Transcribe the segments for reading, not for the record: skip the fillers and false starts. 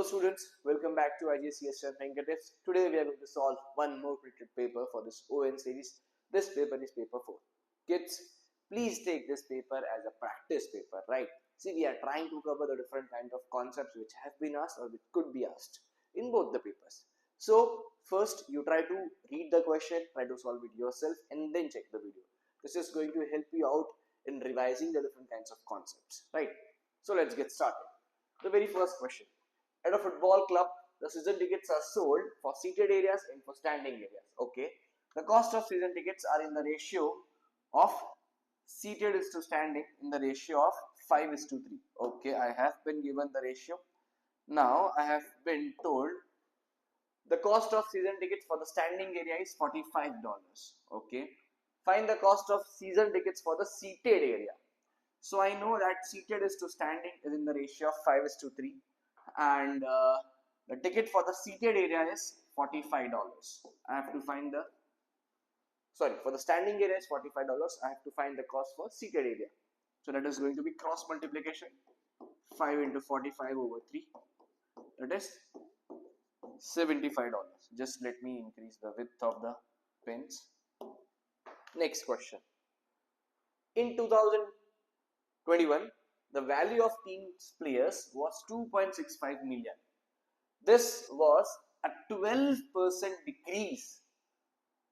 students, welcome back to igcseonfingertips. Today we are going to solve one more printed paper for this ON series. This paper is paper 4. Kids, please take this paper as a practice paper, right? See, we are trying to cover the different kind of concepts which have been asked or which could be asked in both the papers. So, first you try to read the question, try to solve it yourself and then check the video. This is going to help you out in revising the different kinds of concepts, right? So, let's get started. The very first question. At a football club, the season tickets are sold for seated areas and for standing areas. Okay. The cost of season tickets are in the ratio of seated is to standing in the ratio of 5:3. Okay. I have been given the ratio. Now I have been told the cost of season tickets for the standing area is $45. Okay. Find the cost of season tickets for the seated area. So I know that seated is to standing is in the ratio of 5:3. And the ticket for the seated area is $45. I have to find the for the standing area is $45. I have to find the cost for seated area. So that is going to be cross multiplication. 5 into 45 over 3. That is $75. Just let me increase the width of the pens. Next question. In 2021, the value of team's players was 2.65 million. This was a 12% decrease.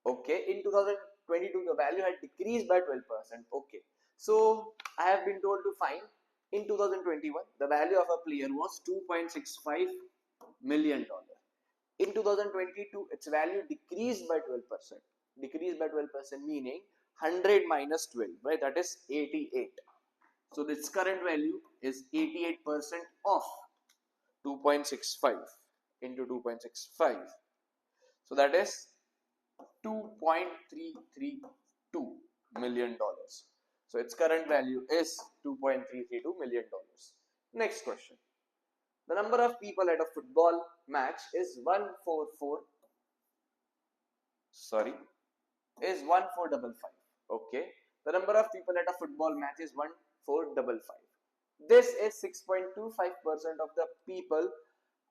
Okay, in 2022 the value had decreased by 12%. Okay, so I have been told to find in 2021 the value of a player was 2.65 million dollar. In 2022 its value decreased by 12%. Decreased by 12% meaning 100 minus 12, right? That is 88. So its current value is 88% of 2.65 into 2.65. So that is $2.332 million. So its current value is $2.332 million. Next question. The number of people at a football match is 1455. Okay. The number of people at a football match is 1455. This is 6.25% of the people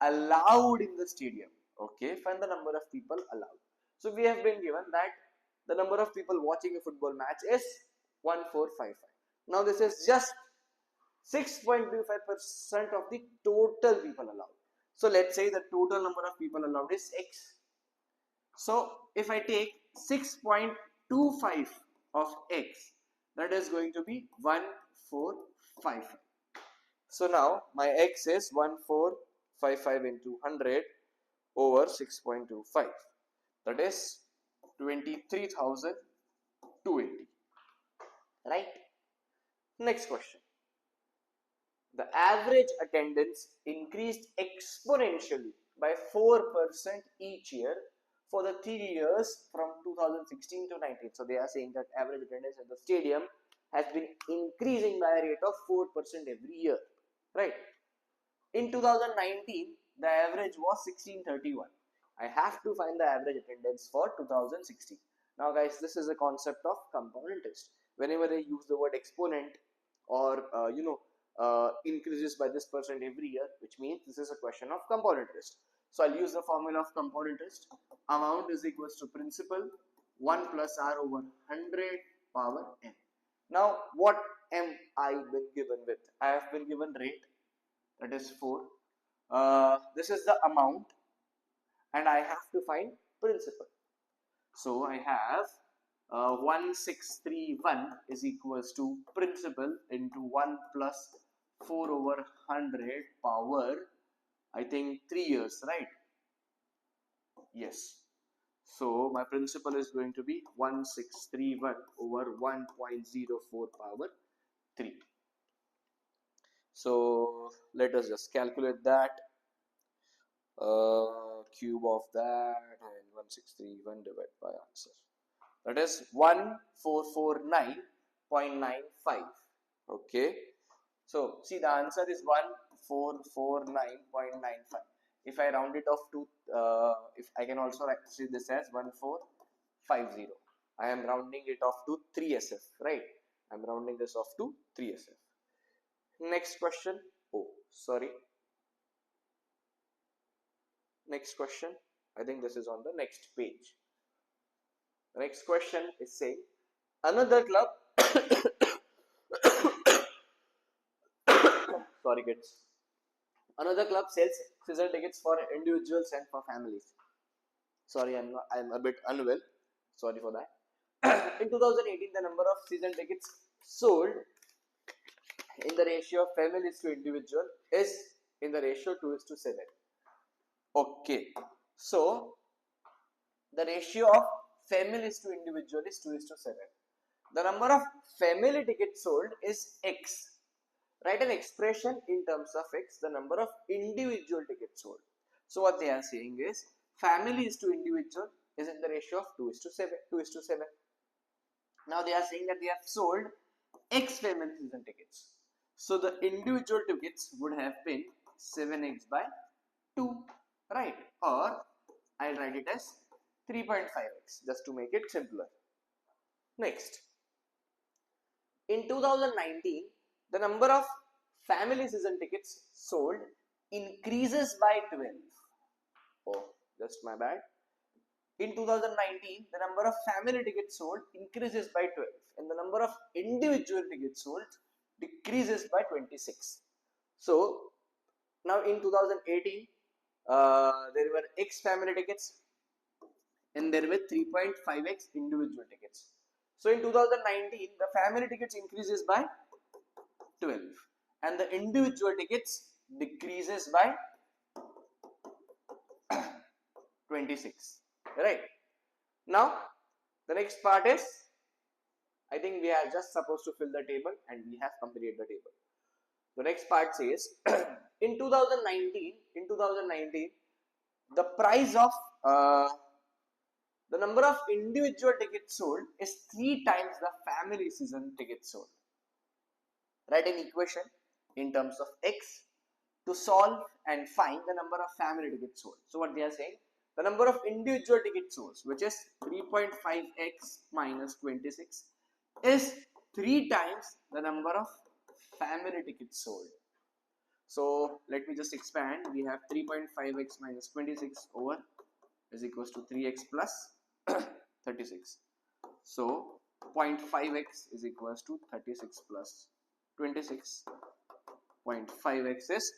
allowed in the stadium. Okay, find the number of people allowed. So we have been given that the number of people watching a football match is 1455. Now this is just 6.25% of the total people allowed. So let's say the total number of people allowed is X. So if I take 6.25 of X, that is going to be 1455. So now my X is 1455 into 100 over 6.25. That is 23,280. Right? Next question. The average attendance increased exponentially by 4% each year for the 3 years from 2016 to 19. So they are saying that average attendance at the stadium has been increasing by a rate of 4% every year, right? In 2019, the average was 1631. I have to find the average attendance for 2016. Now guys, this is a concept of compound interest. Whenever they use the word exponent or increases by this percent every year, which means this is a question of compound interest. So I'll use the formula of compound interest. Amount is equals to principal 1 plus r over 100 power n. Now what am I been given with? I have been given rate, that is 4. This is the amount and I have to find principal. So I have 1631 is equals to principal into 1 plus 4 over 100 power, I think 3 years, right? Yes. So my principal is going to be 1631 over 1.04 power 3. So let us just calculate that. Cube of that and 1631 divided by answer. That is 1449.95. Okay. So see, the answer is 1449.95. If I round it off to, if I can also see this as 1450. I am rounding it off to 3SF, right? I am rounding this off to 3SF. Next question. Oh, sorry. Next question, I think this is on the next page. The next question is saying another club sorry kids, another club sells season tickets for individuals and for families. Sorry, I'm a bit unwell, sorry for that. In 2018, the number of season tickets sold in the ratio of families to individual is in the ratio 2:7. Okay, so the ratio of families to individual is 2:7. The number of family tickets sold is X. Write an expression in terms of X, the number of individual tickets sold. So what they are saying is families to individual is in the ratio of 2:7. Now they are saying that they have sold X family season tickets. So the individual tickets would have been 7x by 2, right? Or I'll write it as 3.5x just to make it simpler. Next, in 2019, the number of family season tickets sold increases by 12. Oh, just my bad. In 2019, the number of family tickets sold increases by 12 and the number of individual tickets sold decreases by 26. So, now in 2018, there were X family tickets and there were 3.5x individual tickets. So, in 2019, the family tickets increases by 12 and the individual tickets decreases by 26. Right? Now, the next part is, I think we are just supposed to fill the table and we have completed the table. The next part says, in 2019, the price of the number of individual tickets sold is 3 times the family season tickets sold. Write an equation in terms of X to solve and find the number of family tickets sold. So what they are saying, the number of individual tickets sold, which is 3.5x minus 26, is 3 times the number of family tickets sold. So let me just expand. We have 3.5x minus 26 over is equals to 3x plus 36. So 0.5x is equals to 36 plus 26. 0.5x is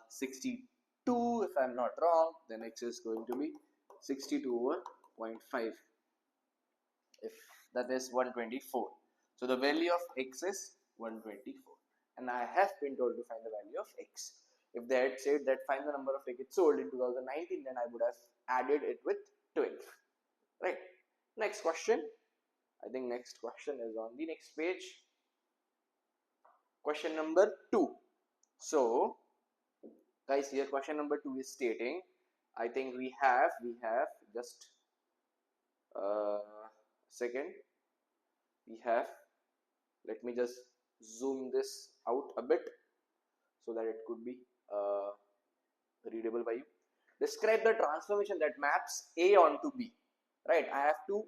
62 if I'm not wrong, then x is going to be 62 over 0.5, if that is 124. So the value of x is 124 and I have been told to find the value of x. If they had said that find the number of tickets sold in 2019, then I would have added it with 12, right? Next question, I think next question is on the next page. Question number 2. So guys, here question number 2 is stating, I think we have just second, we have, let me just zoom this out a bit so that it could be readable by you. Describe the transformation that maps A onto B, right? I have to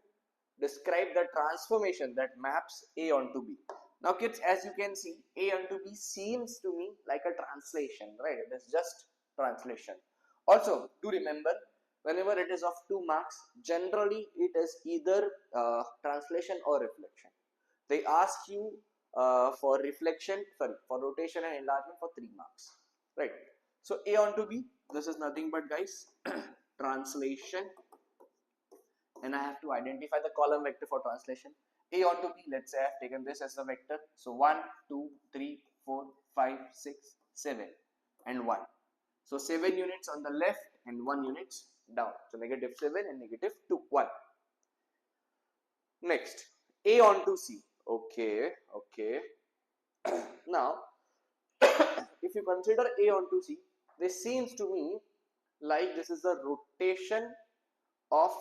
describe the transformation that maps A onto B. Now kids, as you can see, A onto B seems to me like a translation, right? It is just translation. Also, do remember, whenever it is of 2 marks, generally it is either translation or reflection. They ask you for reflection, for rotation and enlargement for 3 marks, right? So A onto B, this is nothing but guys, translation, and I have to identify the column vector for translation. A onto B, let's say I have taken this as a vector. So 1, 2, 3, 4, 5, 6, 7 and 1. So 7 units on the left and 1 units down. So -7 and -2, 1. Next, A onto C. Okay. Now, if you consider A onto C, this seems to me like this is the rotation of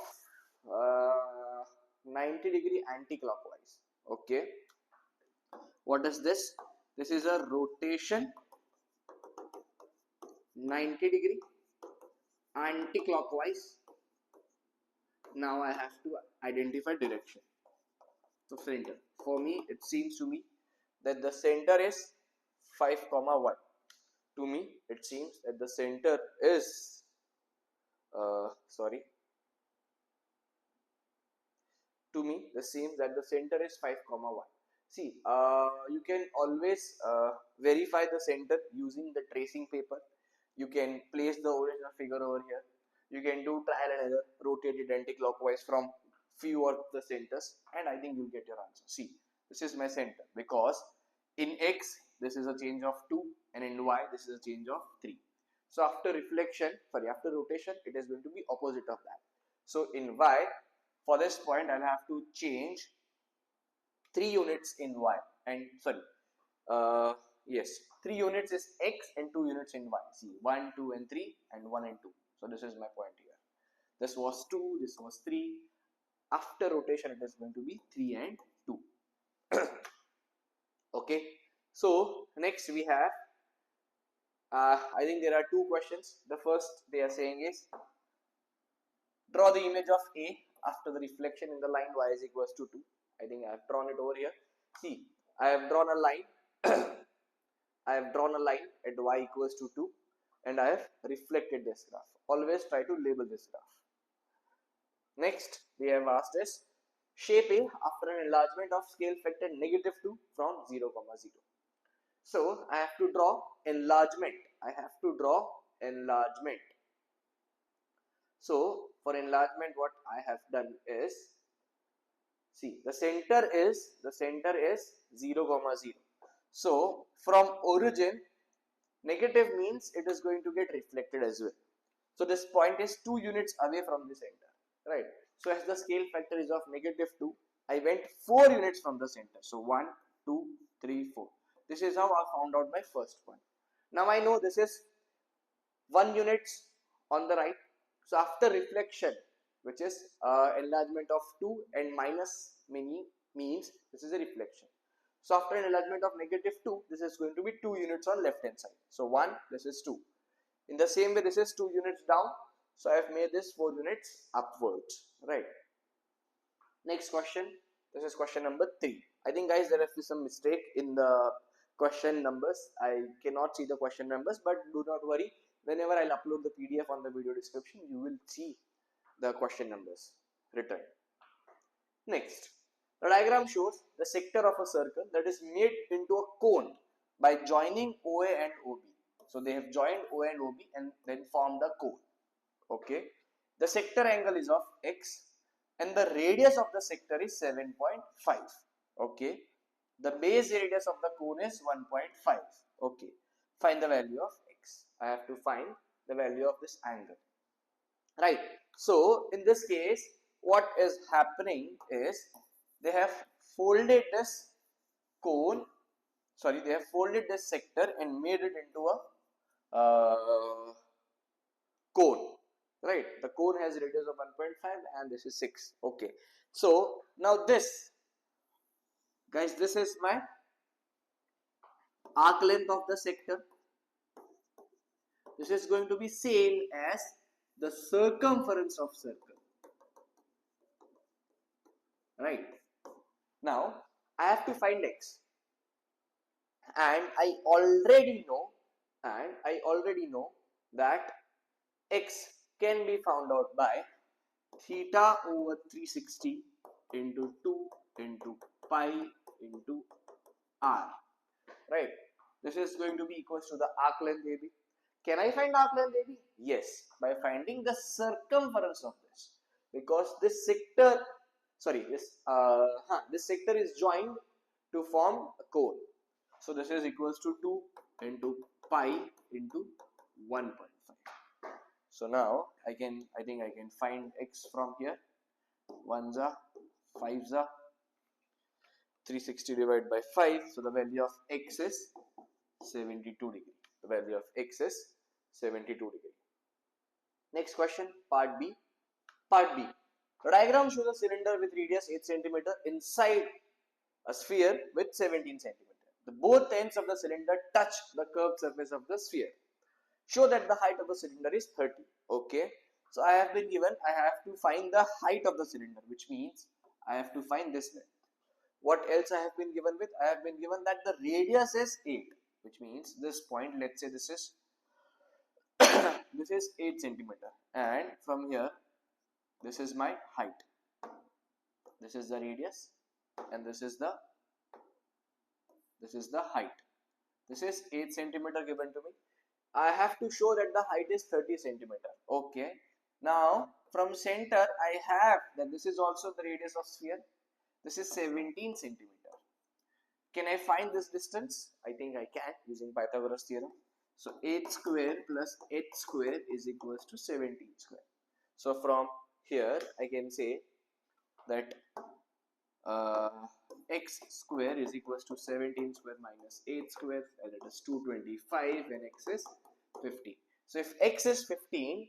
90-degree anti-clockwise. Okay, what is this? This is a rotation 90-degree anti-clockwise. Now I have to identify direction. So center, for me it seems to me that the center is 5, 1. To me, it seems that the center is, to me, this seems that the center is 5 comma 1. See, you can always verify the center using the tracing paper. You can place the original figure over here. You can do trial and error, rotate it anti-clockwise from few of the centers, and I think you'll get your answer. See, this is my center because in x this is a change of 2 and in y this is a change of 3. So after rotation, it is going to be opposite of that. So in y, for this point, I'll have to change 3 units in y, and yes, 3 units is x and 2 units in y. See, 1, 2 and 3 and 1 and 2. So this is my point here. This was 2, this was 3. After rotation, it is going to be 3 and 2. Okay. So next we have, I think there are 2 questions. The first they are saying is, draw the image of A after the reflection in the line y is equals to 2. I think I have drawn it over here. See, I have drawn a line. I have drawn a line at y equals to 2 and I have reflected this graph. Always try to label this graph. Next, they have asked us, shape A after an enlargement of scale factor negative 2 from 0, 0. So, I have to draw enlargement. So, for enlargement, what I have done is, see, the center is 0, 0. So, from origin, negative means it is going to get reflected as well. So, this point is 2 units away from the center, right? So, as the scale factor is of negative 2, I went 4 units from the center. So, 1, 2, 3, 4. This is how I found out my first point. Now, I know this is 1 unit on the right. So, after reflection, which is enlargement of 2 and minus means this is a reflection. So, after an enlargement of negative 2, this is going to be 2 units on left hand side. So, 1, this is 2. In the same way, this is 2 units down. So, I have made this 4 units upwards, right? Next question, this is question number 3. I think guys, there has been some mistake in the question numbers. I cannot see the question numbers, but do not worry. Whenever I'll upload the PDF on the video description, you will see the question numbers written. Next, the diagram shows the sector of a circle that is made into a cone by joining OA and OB. So they have joined OA and OB and then formed a cone. Okay. The sector angle is of x and the radius of the sector is 7.5. Okay. The base radius of the cone is 1.5. Okay. Find the value of x. I have to find the value of this angle. Right. So in this case, what is happening is they have folded this cone, they have folded this sector and made it into a cone, right? The cone has radius of 1.5 and this is 6. Okay. So now this, guys, this is my arc length of the sector. This is going to be same as the circumference of circle, right? Now I have to find x, and I already know that x can be found out by theta over 360 into 2 into pi into r, right? This is going to be equals to the arc length AB. Can I find arc length AB? Yes, by finding the circumference of this, because this sector, this sector is joined to form a cone. So this is equals to 2 into pi into 1.5. So now I think I can find x from here. 1s are 5s are 360 divided by 5. So the value of x is 72 degree. The value of x is 72 degree. Next question, part B. Part B. The diagram shows a cylinder with radius 8 cm inside a sphere with 17 cm. The both ends of the cylinder touch the curved surface of the sphere. Show that the height of the cylinder is 30. Okay. So I have been given, I have to find the height of the cylinder, which means I have to find this length. What else I have been given with? I have been given that the radius is 8. which means this point, let's say this is this is 8 centimeter, and from here this is my height, this is the radius, and this is the height. This is 8 centimeter given to me. I have to show that the height is 30 centimeter. Okay, now from center I have that this is also the radius of sphere, this is 17 centimeter. Can I find this distance? I think I can using Pythagoras theorem. So 8 square plus 8 square is equals to 17 square. So from here I can say that x square is equals to 17 square minus 8 square, and it is 225 when x is 15. So if x is 15,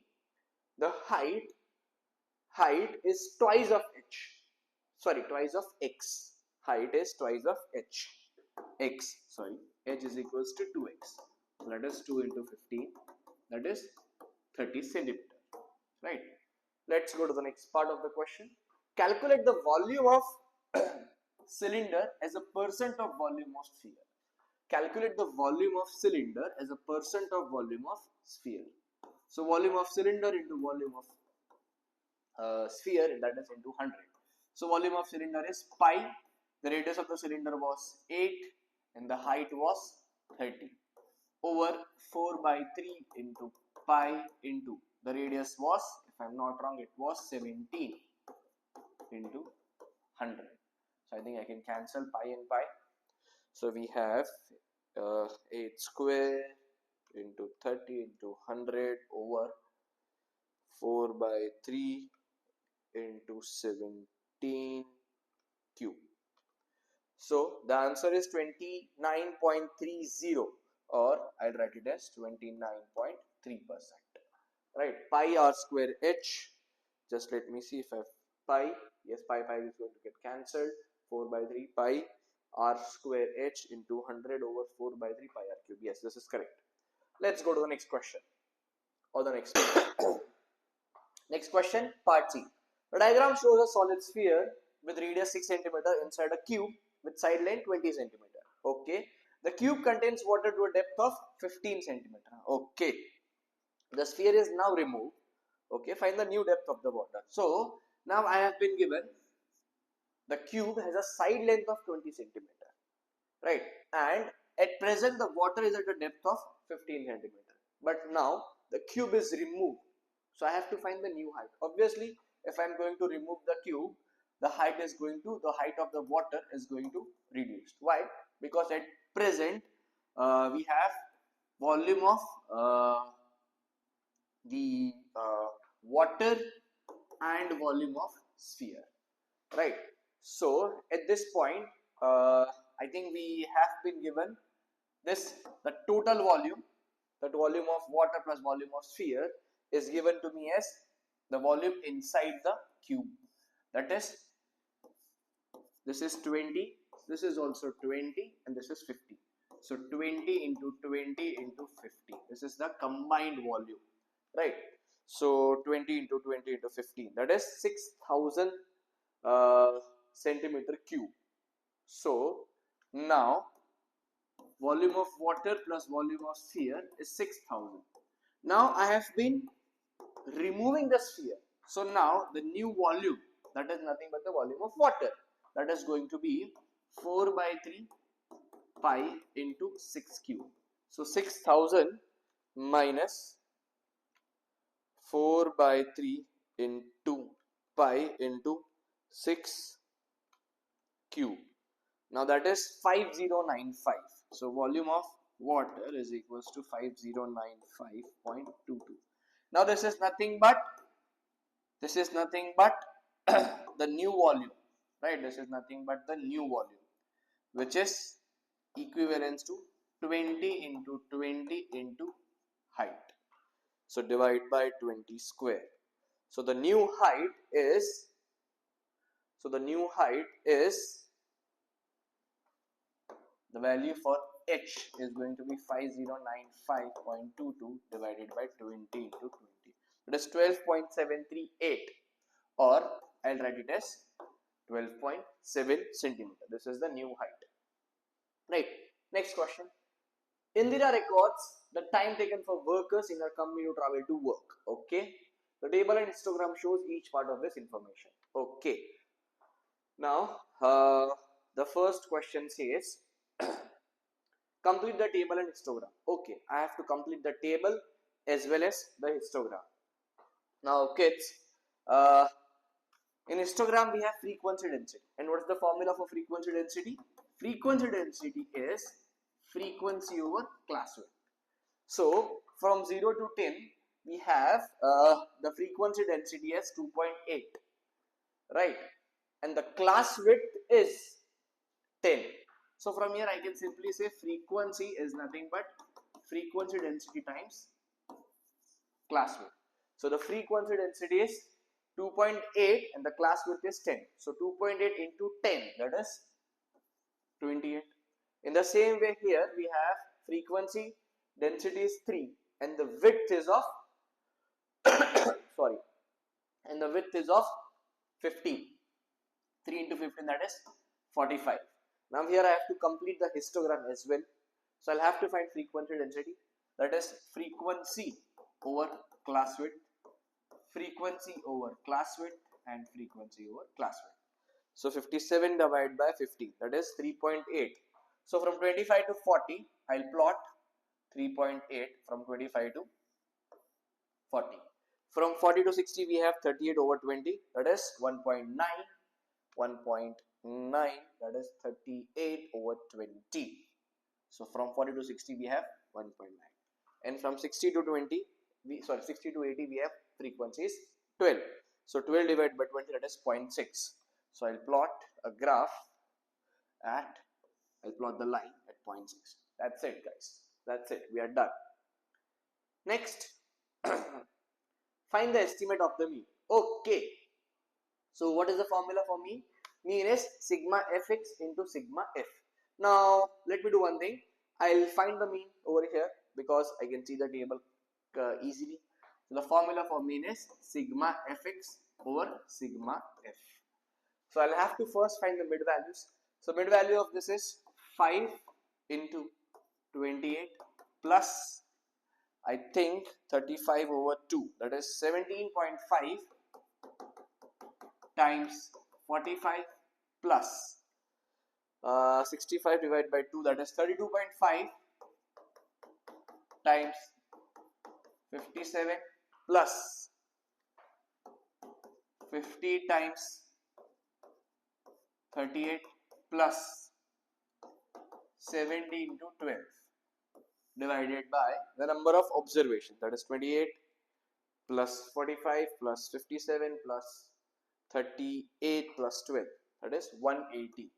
the height is twice of h. Sorry, twice of x. Height is twice of h. H is equals to 2x. So that is 2 into 15. That is 30 centimeter. Right. Let's go to the next part of the question. Calculate the volume of cylinder as a percent of volume of sphere. Calculate the volume of cylinder as a percent of volume of sphere. So volume of cylinder into volume of sphere, that is into 100. So volume of cylinder is pi. The radius of the cylinder was 8 and the height was 30 over 4 by 3 into pi into the radius was, if I am not wrong, it was 17 into 100. So I think I can cancel pi and pi. So we have 8 square into 30 into 100 over 4 by 3 into 17 cube. So the answer is 29.30, or I'll write it as 29.3%. Right, pi r square h. Just let me see if I have pi. Yes, pi is going to get cancelled. 4 by 3 pi r square h into 100 over 4 by 3 pi r cube. Yes, this is correct. Let's go to the next question, or the next question. Next question, part C. The diagram shows a solid sphere with radius 6 cm inside a cube with side length 20 cm. Okay, the cube contains water to a depth of 15 cm. Okay, the sphere is now removed. Okay, find the new depth of the water. So now I have been given the cube has a side length of 20 cm, right? And at present the water is at a depth of 15 cm. But now the cube is removed, so I have to find the new height. Obviously, if I am going to remove the cube, the height of the water is going to reduce. Why? Because at present we have volume of the water and volume of sphere, right? So at this point I think we have been given this, the total volume, that volume of water plus volume of sphere is given to me as the volume inside the cube. That is, this is 20, this is also 20, and this is 50. So 20 into 20 into 50. This is the combined volume, right? So 20 into 20 into 15. That is 6,000 centimeter cube. So now volume of water plus volume of sphere is 6,000. Now I have been removing the sphere. So now the new volume, that is nothing but the volume of water, that is going to be 4 by 3 pi into 6 cube. So 6,000 minus 4 by 3 into pi into 6 cube. Now that is 5095. So volume of water is equals to 5095.22. Now this is nothing but the new volume, right? This is nothing but the new volume, which is equivalent to 20 into 20 into height. So divide by 20 square. So the new height is the value for h is going to be 5095.22 divided by 20 into 20. It is 12.738, or I'll write it as 12.7 centimeter. This is the new height. Right. Next question. Indira records the time taken for workers in her company to travel to work. Okay. The table and histogram shows each part of this information. Okay. Now, the first question says, complete the table and histogram. Okay, I have to complete the table as well as the histogram. Now, kids, in histogram we have frequency density. And what is the formula for frequency density? Frequency density is frequency over class width. So, from 0 to 10, we have the frequency density as 2.8, right? And the class width is 10. So from here I can simply say frequency is nothing but frequency density times class width. So the frequency density is 2.8 and the class width is 10. So 2.8 into 10, that is 28. In the same way here we have frequency density is 3 and the width is of sorry, and the width is of 15. 3 into 15, that is 45. Now here I have to complete the histogram as well. So I'll have to find frequency density, that is frequency over class width, frequency over class width, and frequency over class width. So 57 divided by 50, that is 3.8. So from 25 to 40, I'll plot 3.8 from 25 to 40. From 40 to 60, we have 38 over 20, that is 1.9. 1.9, that is 38 over 20. So from 40 to 60 we have 1.9, and from 60 to 20 60 to 80 we have frequencies 12. So 12 divided by 20, that is 0.6. So I'll plot a graph I'll plot the line at 0.6. That's it, guys. That's it. We are done. Next, find the estimate of the mean. Okay. So what is the formula for mean? Mean is sigma fx into sigma f. Now let me do one thing. I'll find the mean over here because I can see the table easily. So the formula for mean is sigma fx over sigma f. So I'll have to first find the mid values. So mid value of this is 5 into 28 plus I think 35 over 2, that is 17.5 times 45 plus 65 divided by 2, that is 32.5 times 57 plus 50 times 38 plus 70 into 12 divided by the number of observations, that is 28 plus 45 plus 57 plus 38 plus 12, that is 180.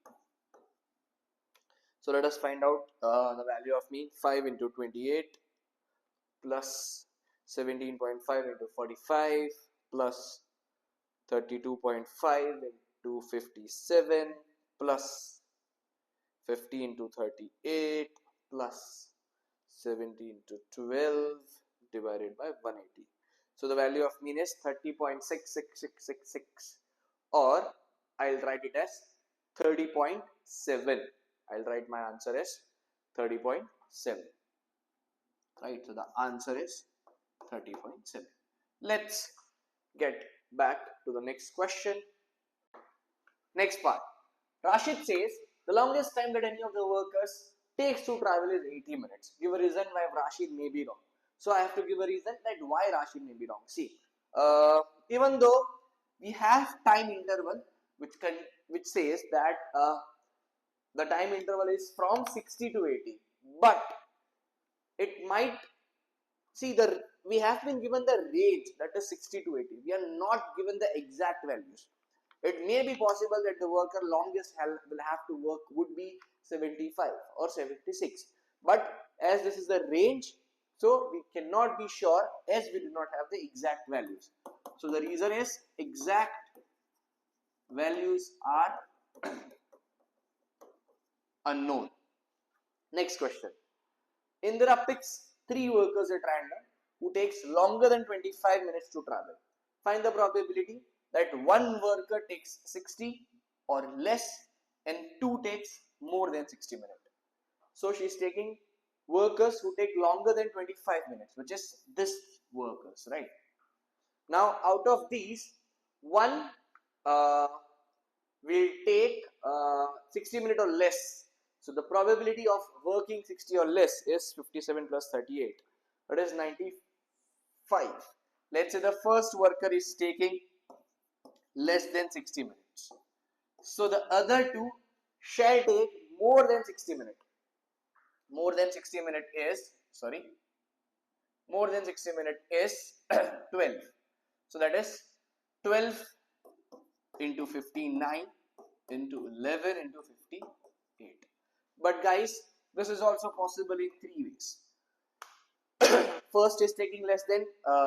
So let us find out the value of mean. 5 into 28 plus 17.5 into 45 plus 32.5 into 57 plus 50 into 38 plus 70 into 12 divided by 180. So the value of mean is 30.66666, or I'll write it as 30.7. I'll write my answer as 30.7. Right, so the answer is 30.7. Let's get back to the next question. Next part. Rashid says the longest time that any of the workers takes to travel is 80 minutes. Give a reason why Rashid may be wrong. So I have to give a reason that why Rashid may be wrong. See, even though we have time interval which says that the time interval is from 60 to 80, but it might we have been given the range, that is 60 to 80. We are not given the exact values. It may be possible that the worker longest will have to work would be 75 or 76, but as this is the range, so we cannot be sure as we do not have the exact values. So the reason is exact values are unknown. Next question. Indira picks 3 workers at random who takes longer than 25 minutes to travel. Find the probability that one worker takes 60 or less and 2 takes more than 60 minutes. So she is taking workers who take longer than 25 minutes, which is this workers, right? Now, out of these, one will take 60 minutes or less. So the probability of working 60 or less is 57 plus 38. That is 95. Let's say the first worker is taking less than 60 minutes. So the other two shall take more than 60 minutes. More than 60 minutes is, more than 60 minutes is 12. So that is 12 into 59 into 11 into 58. But guys, this is also possible in three ways. First is taking less than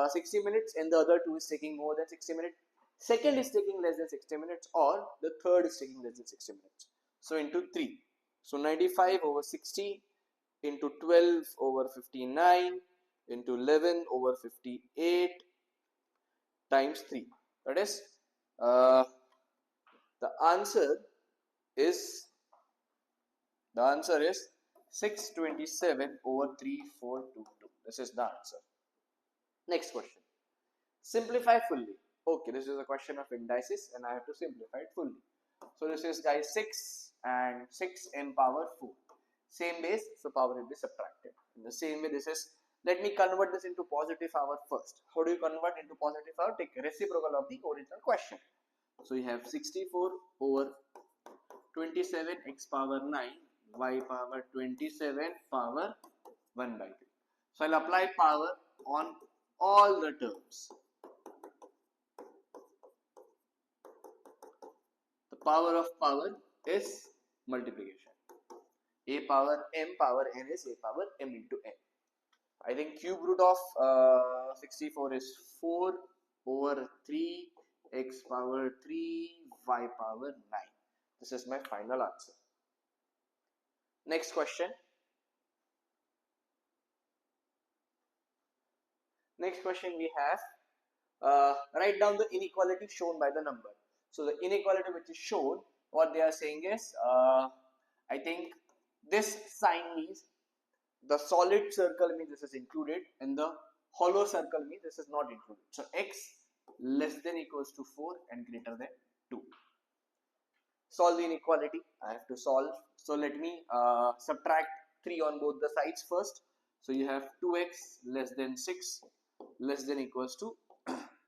60 minutes and the other two is taking more than 60 minutes. Second is taking less than 60 minutes, or the third is taking less than 60 minutes. So into 3. So 95 over 60 into 12 over 59 into 11 over 58 times 3. That is the answer is 627 over 3422. This is the answer. Next question. Simplify fully. Okay, this is a question of indices and I have to simplify it fully. So this is, guys, 6 and 6 in power 4. Same base, so power will be subtracted. In the same way, this is, let me convert this into positive power first. How do you convert into positive power? Take reciprocal of the original question. So you have 64 over 27 x power 9 y power 27 power 1 by 3. So I'll apply power on all the terms. The power of power is multiplication. A power m power n is a power m into n. I think cube root of 64 is 4 over 3 x power 3 y power 9. This is my final answer. Next question. Next question we have, write down the inequality shown by the number. So the inequality which is shown, what they are saying is, I think this sign means the solid circle means this is included and the hollow circle means this is not included. So x less than equals to 4 and greater than 2. Solve the inequality. I have to solve. So let me subtract 3 on both the sides first. So you have 2x less than 6 less than equals to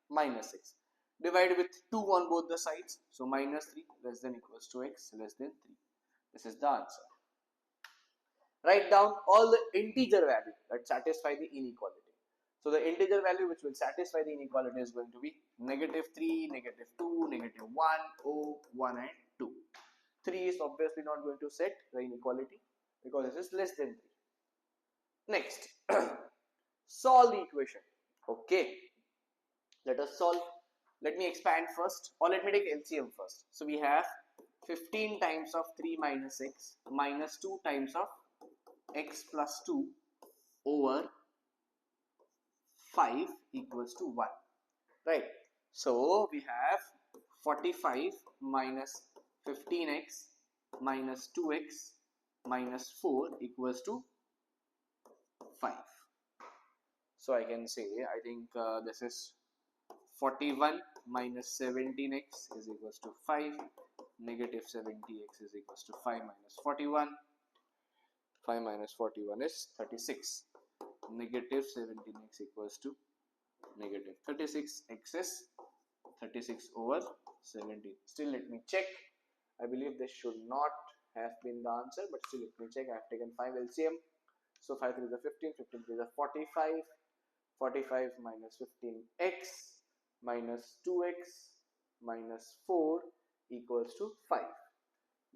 minus 6. Divide with 2 on both the sides. So minus 3 less than equals to x less than 3. This is the answer. Write down all the integer values that satisfy the inequality. So the integer value which will satisfy the inequality is going to be negative 3, negative 2, negative 1, 0, 1 and 2. 3 is obviously not going to set the inequality because this is less than 3. Next, solve the equation. Okay, let us solve. Let me expand first, or let me take LCM first. So we have 15 times of 3 minus x minus 2 times of x plus 2 over 5 equals to 1, right? So we have 45 minus 15x minus 2x minus 4 equals to 5. So I can say, I think this is 41 minus 17x is equals to 5, negative 70x is equals to 5 minus 41. 5 minus 41 is 36. Negative 17x equals to negative 36. X is 36 over 17. Still, let me check. I believe this should not have been the answer, but still let me check. I have taken 5 LCM. So 5 3 is 15, 15 3 is 45. 45 minus 15x minus 2x minus 4 equals to 5.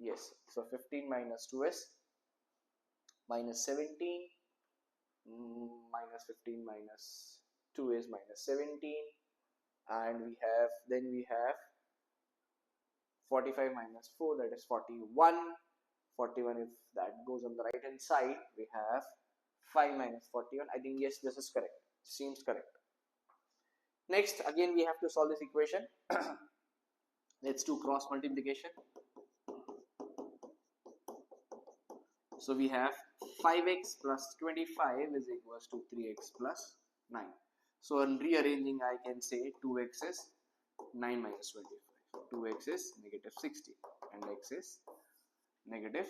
Yes, so 15 minus 2 is minus 17, minus 15 minus 2 is minus 17, and we have 45 minus 4, that is 41. 41, if that goes on the right hand side, we have 5 minus 41. I think yes, this is correct. Seems correct. Next, again we have to solve this equation. Let's do cross multiplication. So we have 5x plus 25 is equals to 3x plus 9. So in rearranging, I can say 2x is 9 minus 25. 2x is negative 60 and x is negative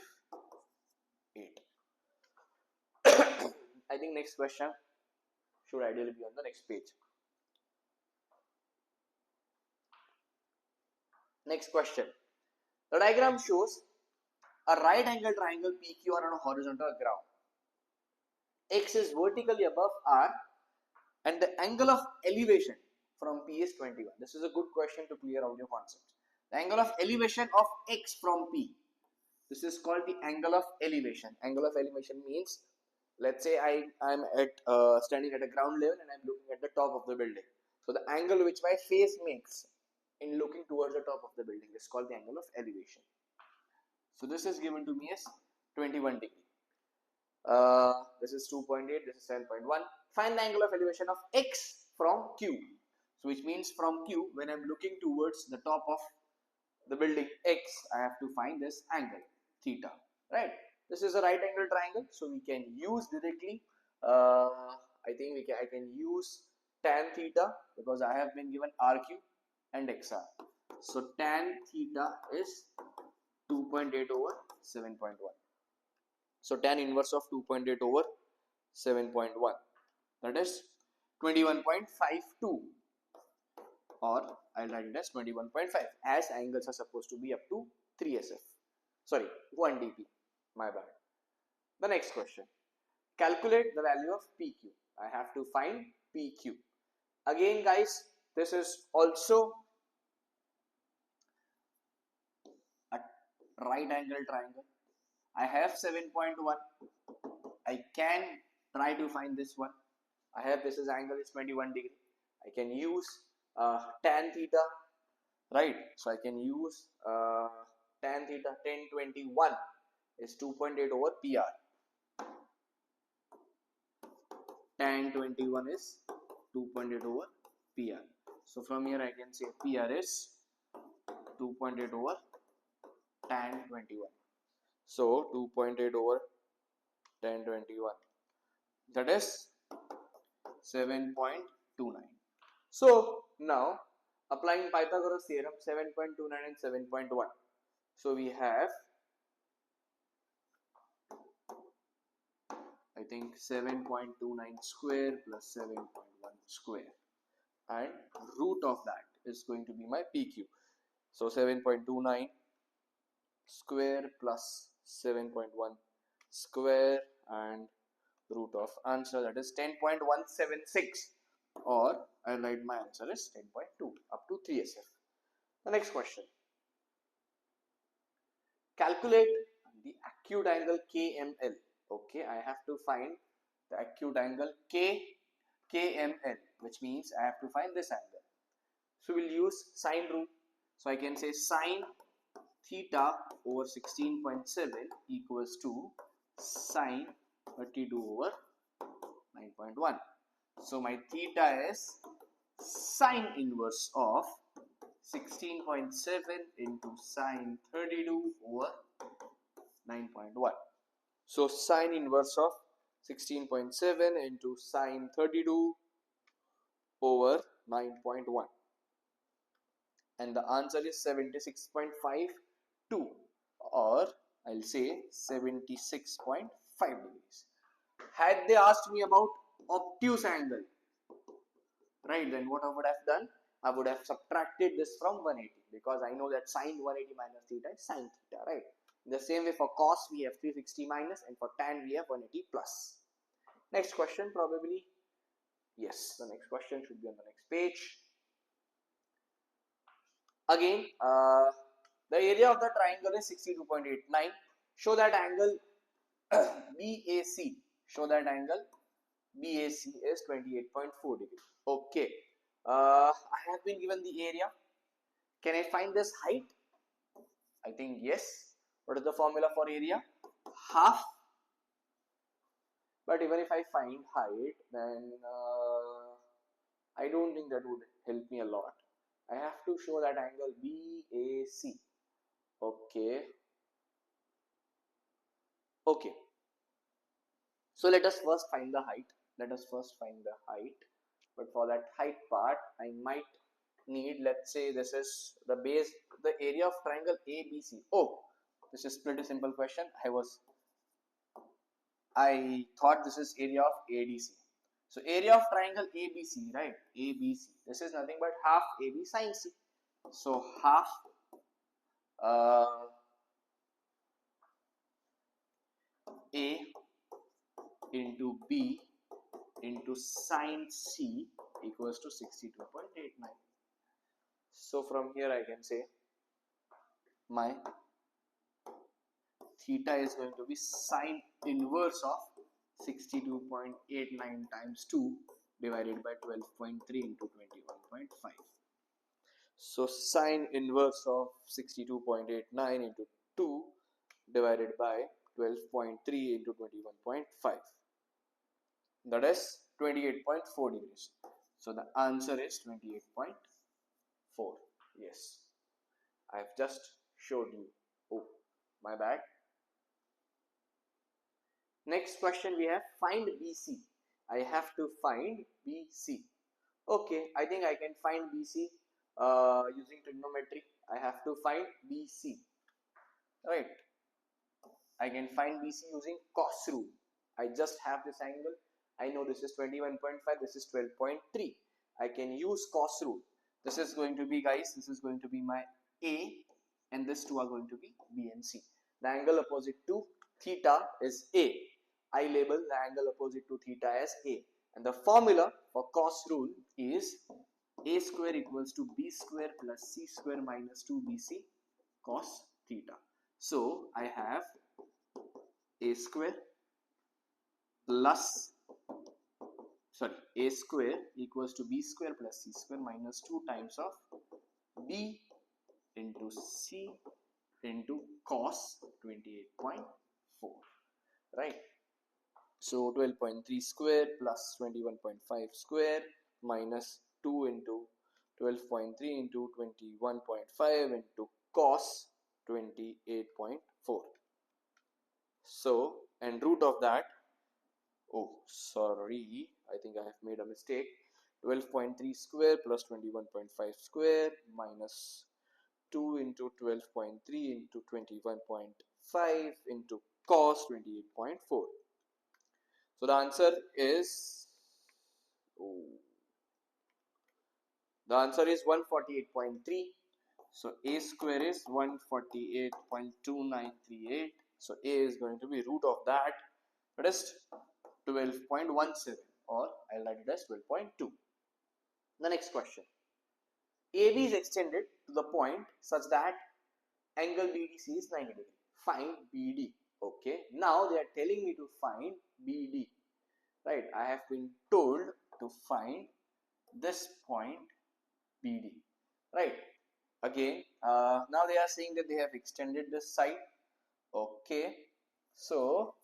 8. I think next question should ideally be on the next page. Next question. The diagram shows a right angle triangle PQ on a horizontal ground. X is vertically above R and the angle of elevation from P is 21. This is a good question to clear out your concepts. The angle of elevation of X from P. This is called the angle of elevation. Angle of elevation means, let's say I'm standing at a ground level and I'm looking at the top of the building. So the angle which my face makes in looking towards the top of the building is called the angle of elevation. So this is given to me as 21 degree. This is 2.8, this is 7.1. Find the angle of elevation of X from Q. So which means from Q, when I'm looking towards the top of the building X, I have to find this angle, theta, right? This is a right angle triangle, so we can use directly, I think I can use tan theta because I have been given RQ and XR. So tan theta is 2.8 over 7.1. So tan inverse of 2.8 over 7.1, that is 21.52, or I'll write it as 21.5, as angles are supposed to be up to 3 SF. Sorry, 1 dp. My bad. The next question. Calculate the value of PQ. I have to find PQ. Again, guys, this is also a right angle triangle. I have 7.1. I can try to find this one. I have this is angle is 21 degree. I can use tan theta, right? So I can use tan theta. 1021 is 2.8 over PR. Tan 21 is 2.8 over PR. So from here I can say PR is 2.8 over tan 21. So 2.8 over tan 21, that is 7.29. So now applying Pythagoras theorem, 7.29 and 7.1. So we have, I think 7.29 square plus 7.1 square, and root of that is going to be my PQ. So 7.29 square plus 7.1 square and root of answer, that is 10.176, or I'll write my answer is 10.2 up to 3 SF. The next question. Calculate the acute angle KML. Okay, I have to find the acute angle KML, which means I have to find this angle. So we'll use sine rule. So I can say sine theta over 16.7 equals to sine 32 over 9.1. So my theta is sine inverse of 16.7 into sine 32 over 9.1. So sine inverse of 16.7 into sine 32 over 9.1, and the answer is 76.52, or I'll say 76.5 degrees. Had they asked me about obtuse angle, right, then what I would have done, I would have subtracted this from 180, because I know that sine 180 minus theta is sine theta, right? In the same way, for cos we have 360 minus, and for tan we have 180 plus. Next question, probably, yes, the next question should be on the next page. Again, the area of the triangle is 62.89. Show that angle BAC. Show that angle BAC is 28.4 degree. Okay. I have been given the area. Can I find this height? I think yes. What is the formula for area? Half. But even if I find height, then I don't think that would help me a lot. I have to show that angle BAC. Okay. Okay. So let us first find the height. But for that height part, I might need, let's say this is the base, the area of triangle ABC. Oh, this is pretty simple question. I thought this is area of ADC. So area of triangle ABC, right? ABC. This is nothing but half AB sine C. So half A into B into sine C equals to 62.89. So from here I can say my theta is going to be sine inverse of 62.89 times 2 divided by 12.3 into 21.5. So sine inverse of 62.89 into 2 divided by 12.3 into 21.5. That is 28.4 degrees. So the answer is 28.4. Yes, I have just showed you. Oh, my bad. Next question we have, find BC. I have to find BC. Okay, I think I can find BC using trigonometry. I have to find BC. Right. I can find BC using cos rule. I just have this angle. I know this is 21.5, this is 12.3. I can use cos rule. This is going to be, guys, this is going to be my A, and this two are going to be B and C. The angle opposite to theta is A. I label the angle opposite to theta as A. And the formula for cos rule is A square equals to B square plus C square minus 2BC cos theta. So I have A square equals to B square plus C square minus 2 times of B into C into cos 28.4, right? So 12.3 square plus 21.5 square minus 2 into 12.3 into 21.5 into cos 28.4. So, and root of that, oh sorry, I think I have made a mistake. 12.3 square plus 21.5 square minus 2 into 12.3 into 21.5 into cos 28.4. So the answer is, the answer is 148.3. So A square is 148.2938. So A is going to be root of that. That is 12.17, or I'll write it as 12.2. The next question. AB is extended to the point such that angle BDC is 90 degrees. Find BD. Okay. Now they are telling me to find BD. Right. I have been told to find this point BD. Right. Again, now they are saying that they have extended this side. Okay. So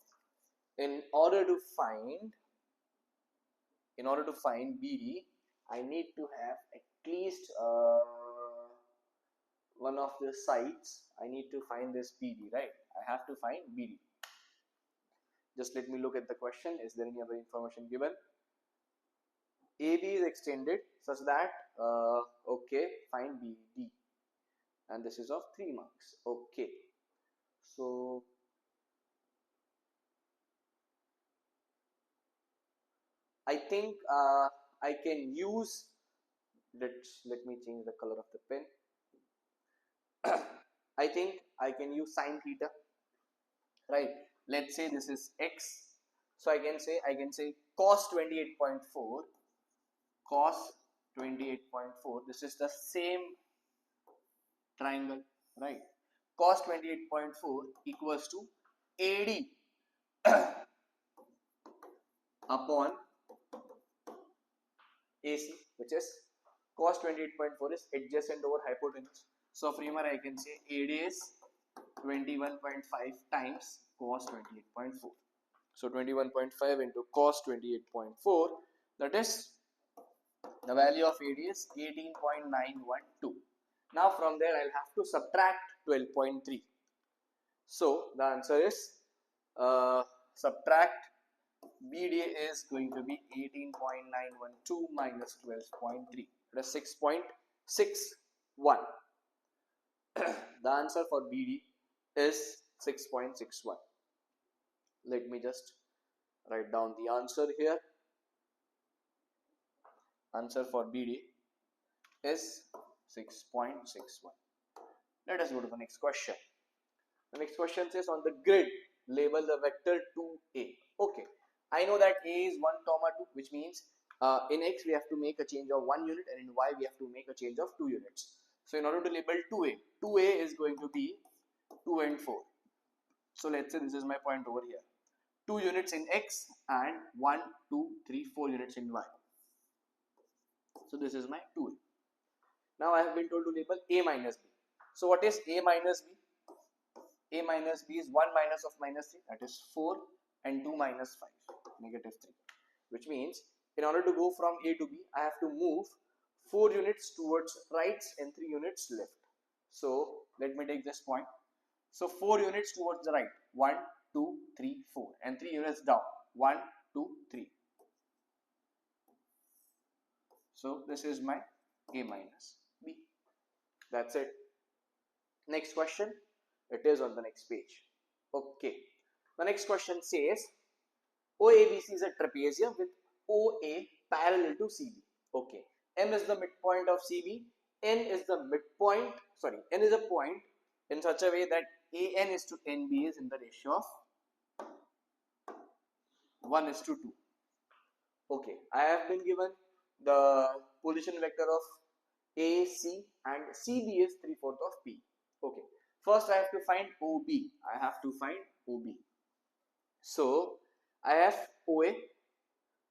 in order to find BD, I need to have at least one of the sides. I need to find this BD, right? I have to find BD. Just let me look at the question. Is there any other information given? AB is extended such that, okay, find BD. And this is of 3 marks. Okay. So I think I can use, let me change the color of the pen. I think I can use sine theta, right? Let's say this is x, so I can say cos 28.4, this is the same triangle, right? Cos 28.4 equals to AD upon AC, which is cos 28.4 is adjacent over hypotenuse. So from here I can say AD is 21.5 times cos 28.4. So 21.5 into cos 28.4, that is, the value of AD is 18.912. Now from there I'll have to subtract 12.3. So the answer is subtract BD is going to be 18.912 minus 12.3. That is 6.61. The answer for BD is 6.61. Let me just write down the answer here. Answer for BD is 6.61. Let us go to the next question. The next question says, on the grid, label the vector 2a. Okay, I know that a is 1 comma 2, which means in x we have to make a change of 1 unit, and in y we have to make a change of 2 units. So in order to label 2a is going to be 2 and 4. So let's say this is my point over here. 2 units in x and 1, 2, 3, 4 units in y. So this is my 2a. Now I have been told to label a minus b. So what is a minus b? A minus b is 1 minus of minus 3, that is 4, and 2 minus 5, negative 3. Which means in order to go from a to b, I have to move 4 units towards right and 3 units left. So let me take this point. So 4 units towards the right, 1, 2, 3, 4, and 3 units down, 1, 2, 3. So this is my a minus b. That's it. Next question. It is on the next page. Okay. The next question says, OABC is a trapezium with OA parallel to CB. Okay. M is the midpoint of CB. N is the midpoint. Sorry, N is a point in such a way that AN is to NB is in the ratio of 1:2. Okay. I have been given the position vector of AC and CB is 3/4 of P. Okay. First, I have to find OB. I have to find OB. So, I have OA.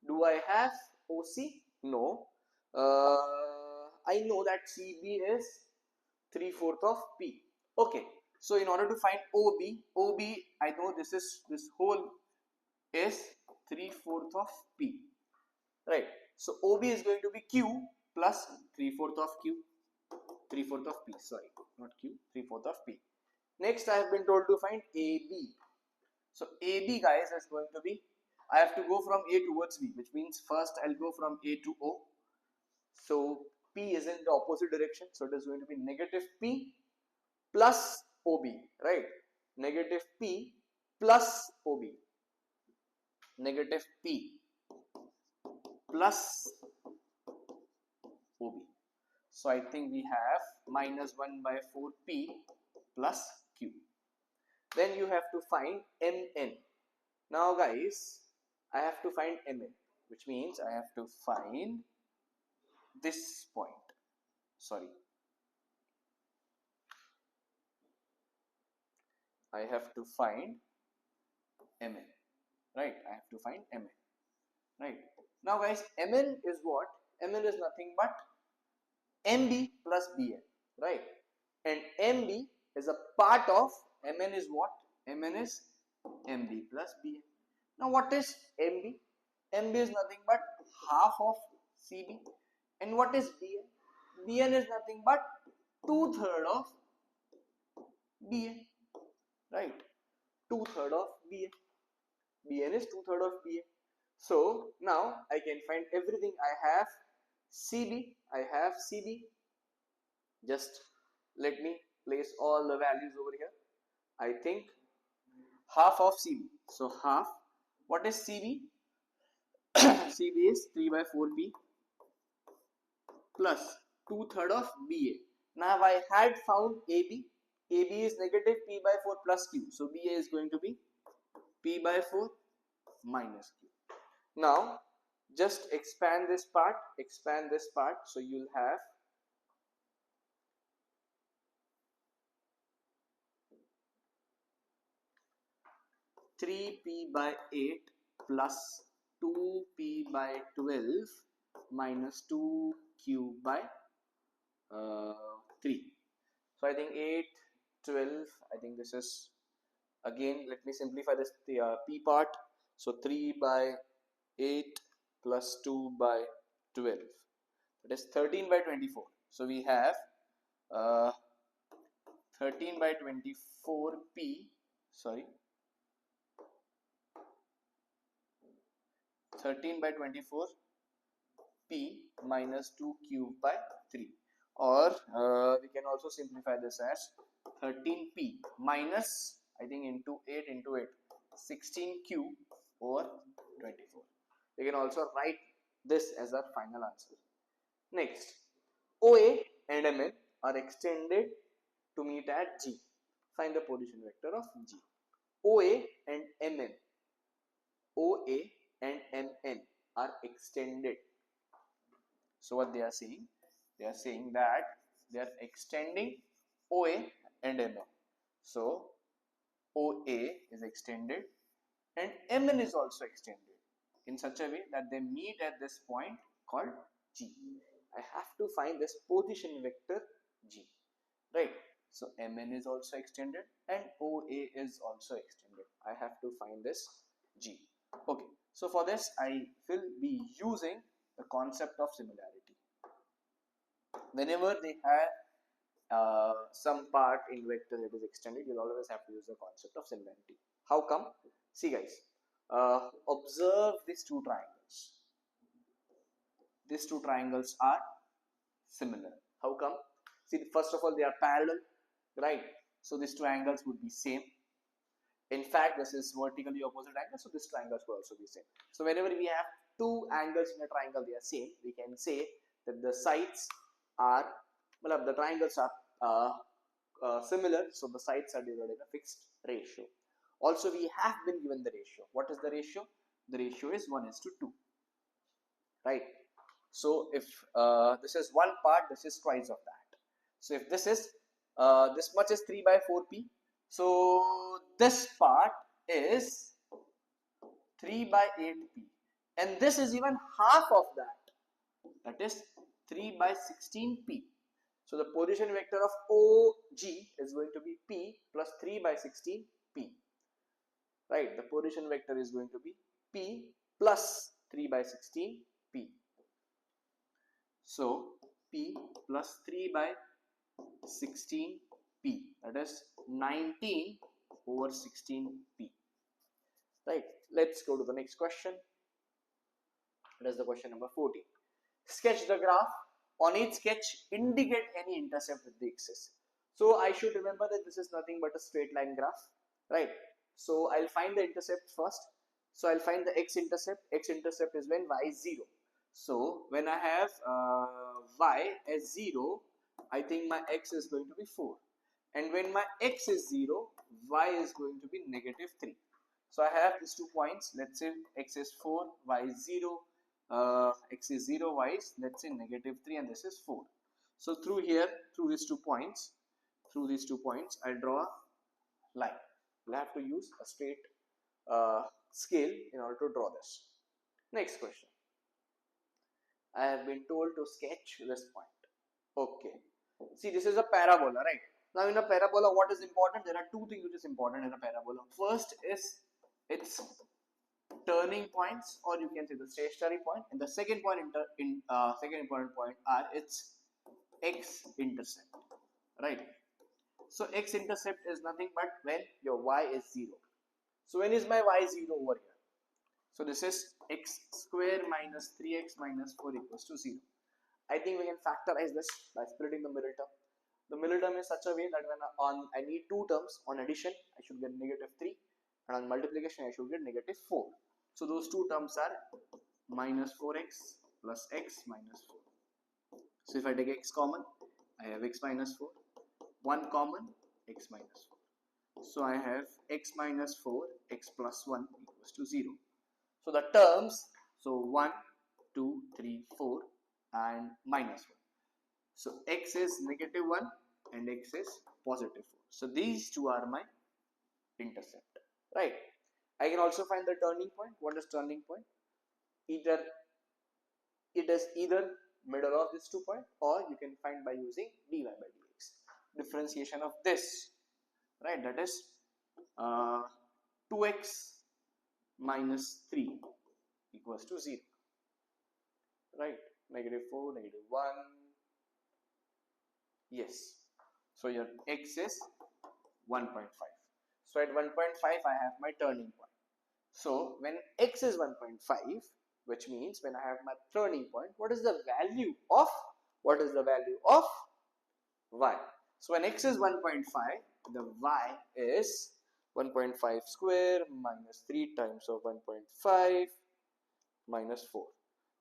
Do I have OC? No. I know that CB is 3/4 of P. Okay. So, in order to find OB, I know this whole is 3/4 of P. Right. So, OB is going to be Q plus 3/4 of Q. 3/4 of P, sorry, not Q, 3/4 of P. Next, I have been told to find AB. So AB, guys, is going to be, I have to go from A towards B, which means first I'll go from A to O. So P is in the opposite direction, so it is going to be negative P plus OB, right? Negative P plus OB. Negative P plus OB. So I think we have minus 1/4P plus Q. Then you have to find MN. Now guys, I have to find MN, which means I have to find this point. Sorry. I have to find MN. Right? I have to find MN. Right? Now guys, MN is what? MN is nothing but MB plus BN, right? And MB is a part of MN is what? MN is MB plus BN. Now what is MB? MB is nothing but half of CB. And what is BN? BN is nothing but 2/3 of BN, right? 2/3 of BN. BN is 2/3 of BN. So now I can find everything. I have CB, I have CB. Just let me place all the values over here. I think half of CB. So half. What is CB? CB is 3/4P plus 2/3 of BA. Now I had found AB. AB is negative P/4 plus Q. So BA is going to be P/4 minus Q. Now just expand this part, so you'll have (3p/8) plus 2p/12 minus 2q/3. So I think 8, 12, I think this is, again, let me simplify this, the p part. So 3/8 plus 2/12, that is 13/24. So we have 13/24p, sorry, 13 by 24 p minus 2 cube by 3, or we can also simplify this as 13p minus, I think, into 8 into 8, 16 cube over 24. We can also write this as our final answer. Next, OA and MN are extended to meet at G. Find the position vector of G. OA and MN, OA and MN are extended. So what they are saying that they are extending OA and MN. So OA is extended and MN is also extended in such a way that they meet at this point called G. I have to find this position vector G, right? So MN is also extended and OA is also extended. I have to find this G. Okay, so for this I will be using the concept of similarity. Whenever they have some part in vector that is extended, you'll always have to use the concept of similarity. How come? See guys, observe these two triangles. These two triangles are similar. How come? See, first of all, they are parallel, right? So these two angles would be same. In fact, this is vertically opposite angle, so these triangles will also be same. So whenever we have two angles in a triangle, they are same, we can say that the sides are, well, the triangles are similar, so the sides are divided in a fixed ratio. Also, we have been given the ratio. What is the ratio? The ratio is 1:2, right? So if this is one part, this is twice of that. So if this is this much is 3 by 4p, so this part is 3 by 8p, and this is even half of that, that is 3 by 16p. So the position vector of OG is going to be p plus 3 by 16p, right? The position vector is going to be p plus 3 by 16p. So p plus 3 by 16p, that is 19 over 16p, right? Let's go to the next question. That is the question number 14. Sketch the graph. On each sketch, indicate any intercept with the axis. So I should remember that this is nothing but a straight line graph, right? So I'll find the intercept first. So I'll find the x-intercept. X-intercept is when y is 0. So when I have y as 0, I think my x is going to be 4. And when my x is 0, y is going to be negative 3. So I have these 2 points. Let's say x is 4, y is 0. X is 0, y is, let's say, negative 3, and this is 4. So through here, through these 2 points, I draw a line. We'll have to use a straight scale in order to draw this. Next question. I have been told to sketch this point. Okay. See, this is a parabola, right? Now in a parabola, what is important? There are 2 things which is important in a parabola. First is its turning points, or you can say the stationary point, and the second point second important point are its x-intercept, right? So x-intercept is nothing but when your y is 0. So when is my y 0 over here? So this is x square minus 3x minus 4 equals to 0. I think we can factorize this by splitting the middle term. The middle term is such a way that when I need 2 terms, on addition I should get negative 3, and on multiplication I should get negative 4. So those 2 terms are minus 4x plus x minus 4. So if I take x common, I have x minus 4. 1 common, x minus 4. So I have x minus 4, x plus 1 equals to 0. So the terms, so 1, 2, 3, 4 and minus 1. So x is negative 1 and x is positive 4. So these 2 are my intercept, right? I can also find the turning point. What is turning point? It is either middle of these 2 points, or you can find by using dy by dx. Differentiation of this, right? That is 2x minus 3 equals to 0, right? Negative 4, negative 1. Yes. So your x is 1.5. So at 1.5 I have my turning point. So when x is 1.5, which means when I have my turning point, what is the value of y? So when x is 1.5, the y is 1.5 square minus 3 times of 1.5 minus 4.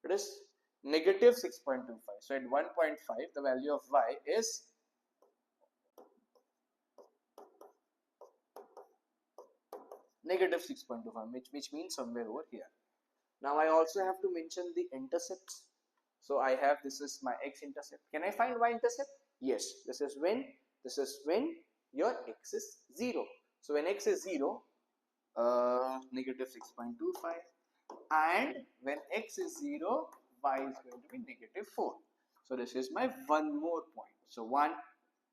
It is negative 6.25. So at 1.5, the value of y is negative 6.25, which means somewhere over here. Now I also have to mention the intercepts. So I have, this is my x-intercept. Can I find y-intercept? Yes. This is when your x is 0. So when x is 0, negative 6.25, and when x is 0, y is going to be negative 4. So this is my one more point. So 1,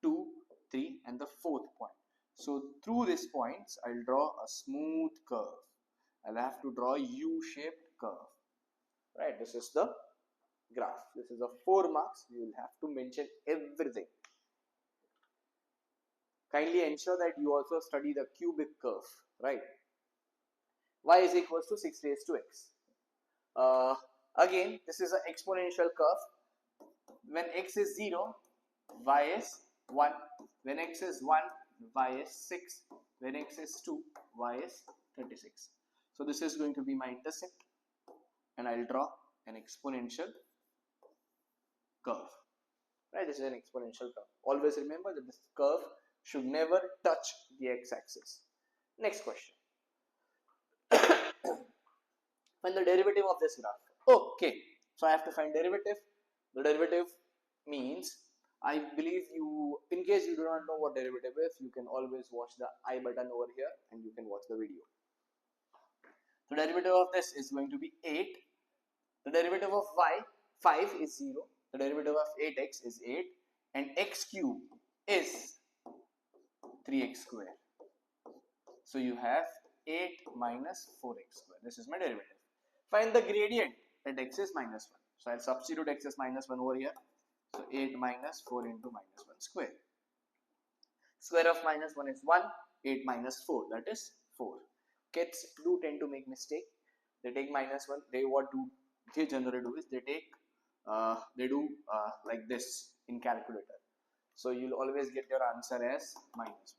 2, 3 and the fourth point. So through these points, I'll draw a smooth curve. I'll have to draw a U-shaped curve. Right, this is the graph. This is a 4 marks. You will have to mention everything. Kindly ensure that you also study the cubic curve, right? Y is equals to 6 raised to x. Again, this is an exponential curve. When x is 0, y is 1. When x is 1, y is 6. When x is 2, y is 36. So this is going to be my intercept, and I'll draw an exponential curve. Right, this is an exponential curve. Always remember that this curve should never touch the x-axis. Next question. Find the derivative of this graph. Okay, so I have to find derivative. The derivative means, I believe you, in case you do not know what derivative is, you can always watch the I button over here and you can watch the video. The derivative of this is going to be 8. The derivative of y, 5 is 0. The derivative of 8x is 8. And x cube is 3x square. So you have 8 minus 4x square. This is my derivative. Find the gradient at x is minus 1. So I'll substitute x is minus 1 over here. So 8 minus 4 into minus 1 square. Square of minus 1 is 1. 8 minus 4, that is 4. Kids do tend to make mistake. They take minus 1. They generally do is they do like this in calculator. So you'll always get your answer as minus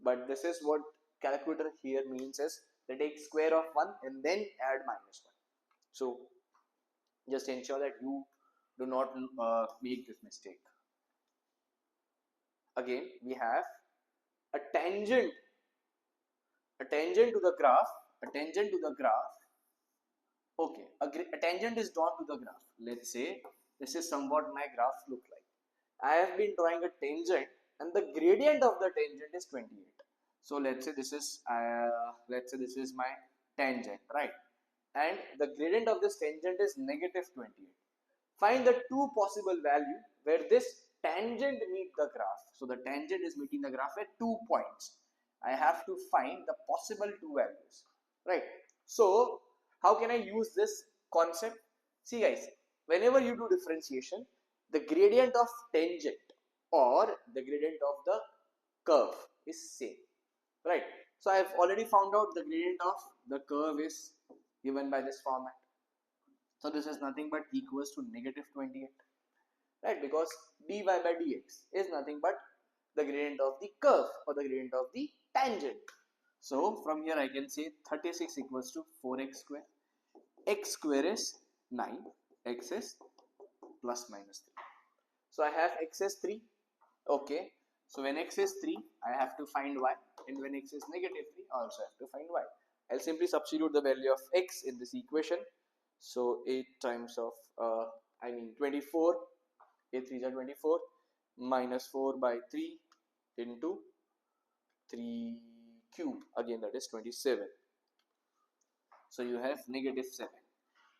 1. But this is what calculator here means is they take square of 1 and then add minus 1. So just ensure that you do not make this mistake. Again, we have a tangent to the graph. Okay, a tangent is drawn to the graph. Let's say this is somewhat my graph look like. I have been drawing a tangent and the gradient of the tangent is 28. So let's say this is my tangent, right? And the gradient of this tangent is negative 28. Find the two possible value where this tangent meet the graph. So the tangent is meeting the graph at 2 points. I have to find the possible two values, right? So how can I use this concept? See guys, whenever you do differentiation, the gradient of tangent or the gradient of the curve is same, right? So I have already found out the gradient of the curve is given by this format. So this is nothing but equals to negative 28, right? Because dy by dx is nothing but the gradient of the curve or the gradient of the tangent. So from here I can say 36 equals to 4x square. X square is 9, x is plus minus 3. So I have x is 3. Okay, so when x is 3, I have to find y, and when x is negative 3, I also have to find y. I'll simply substitute the value of x in this equation. So 8 times of 24, 8 3s are 24, minus 4 by 3 into 3 cube, again that is 27. So you have negative 7.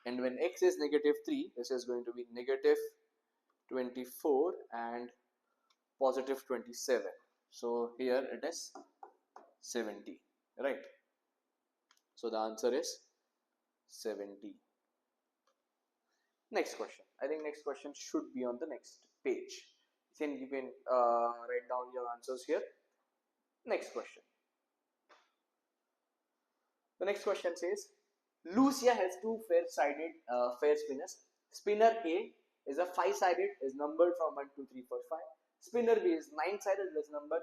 And when x is negative 3, this is going to be negative 24 and positive 27. So here it is 70, right? So the answer is 70. Next question. I think next question should be on the next page. Then you can write down your answers here. Next question. The next question says, Lucia has two fair-sided fair spinners. Spinner A is a 5-sided, is numbered from 1, 2, 3, 4, 5. Spinner B is 9-sided, is numbered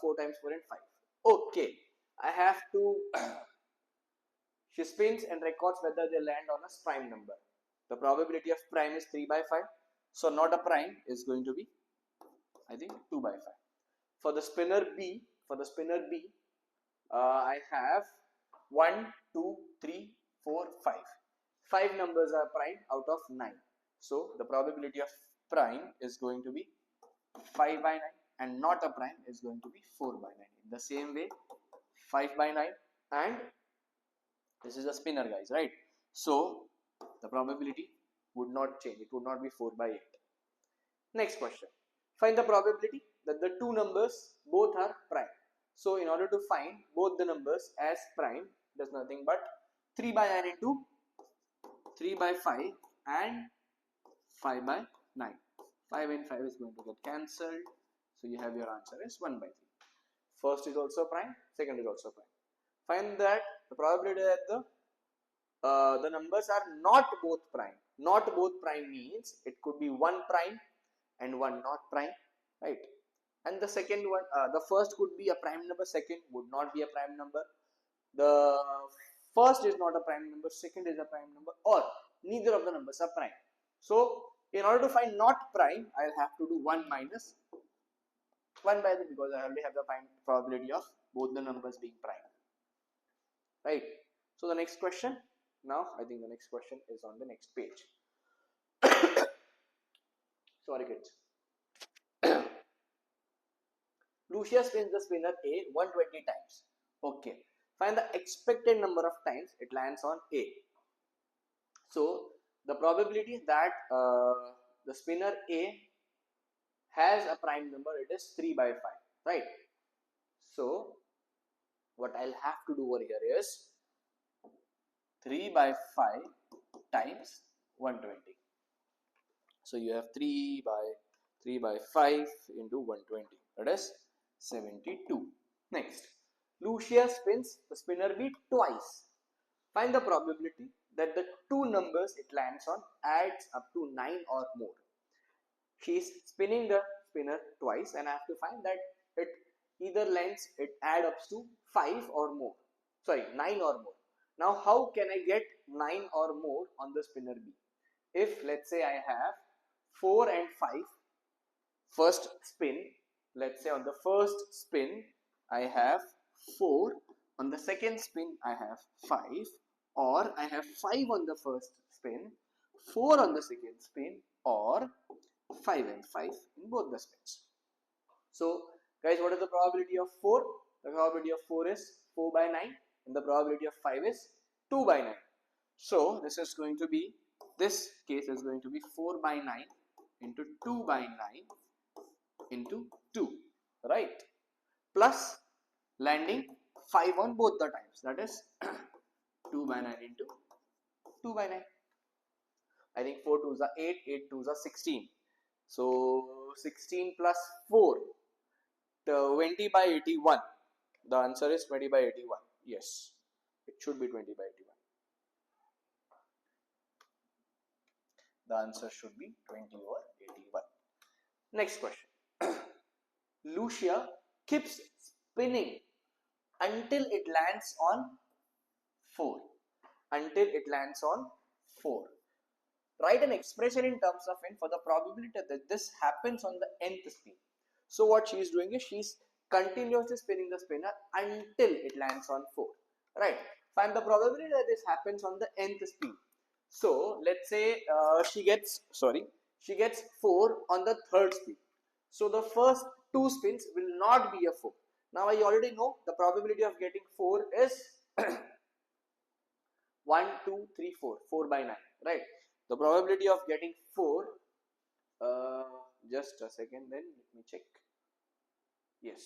4 times 4 and 5. Okay, I have to she spins and records whether they land on a prime number. The probability of prime is 3 by 5. So not a prime is going to be, I think, 2 by 5. For the spinner B, I have 1, 2, 3, 4, 5. 5 numbers are prime out of 9. So the probability of prime is going to be 5 by 9 and not a prime is going to be 4 by 9. In the same way, 5 by 9 and this is a spinner, guys, right? So the probability would not change. It would not be 4 by 8. Next question. Find the probability that the two numbers both are prime. So in order to find both the numbers as prime, there's nothing but 3 by 9 into 3 by 5 and 5 by 9. 5 and 5 is going to get cancelled. So you have your answer as 1 by 3. First is also prime, second is also prime. Find that the probability that the numbers are not both prime. Not both prime means it could be one prime and one not prime, right? And the second one, the first could be a prime number, second would not be a prime number. The first is not a prime number, second is a prime number, or neither of the numbers are prime. So in order to find not prime, I'll have to do 1 minus 1 by 3 because I already have the probability of both the numbers being prime. Right. So the next question, now I think the next question is on the next page. Sorry kids. Lucia spins the spinner A 120 times. Okay. Find the expected number of times it lands on A. So the probability that the spinner A has a prime number, it is 3 by 5. Right. So what I'll have to do over here is 3 by 5 times 120. So you have 3 by 5 into 120. That is 72. Next, Lucia spins the spinner B twice. Find the probability that the two numbers it lands on adds up to 9 or more. She is spinning the spinner twice and I have to find that it either lands, it adds up to 5 or more. Sorry, 9 or more. Now how can I get 9 or more on the spinner B? If let's say I have 4 and 5 first spin, let's say on the first spin I have 4, on the second spin I have 5, or I have 5 on the first spin, 4 on the second spin, or 5 and 5 in both the spins. So guys, what is the probability of 4? The probability of 4 is 4 by 9 and the probability of 5 is 2 by 9. So this is going to be, this case is going to be 4 by 9 into 2 by 9 into 2, right? Plus landing 5 on both the times, that is 2 by 9 into 2 by 9. I think 4 2s are 8, 8 2s are 16. So 16 plus 4, 20 by 81. The answer is 20 by 81. Yes, it should be 20 by 81. The answer should be 20 over 81. Next question. Lucia keeps spinning until it lands on 4. Until it lands on 4. Write an expression in terms of n for the probability that this happens on the nth spin. So what she is doing is she is continuously spinning the spinner until it lands on 4. Right. Find the probability that this happens on the nth spin. So let's say she gets 4 on the third spin. So the first 2 spins will not be a 4. Now I already know the probability of getting 4 is 1, 2, 3, 4. 4 by 9. Right. The probability of getting 4, just a second, then let me check. Yes.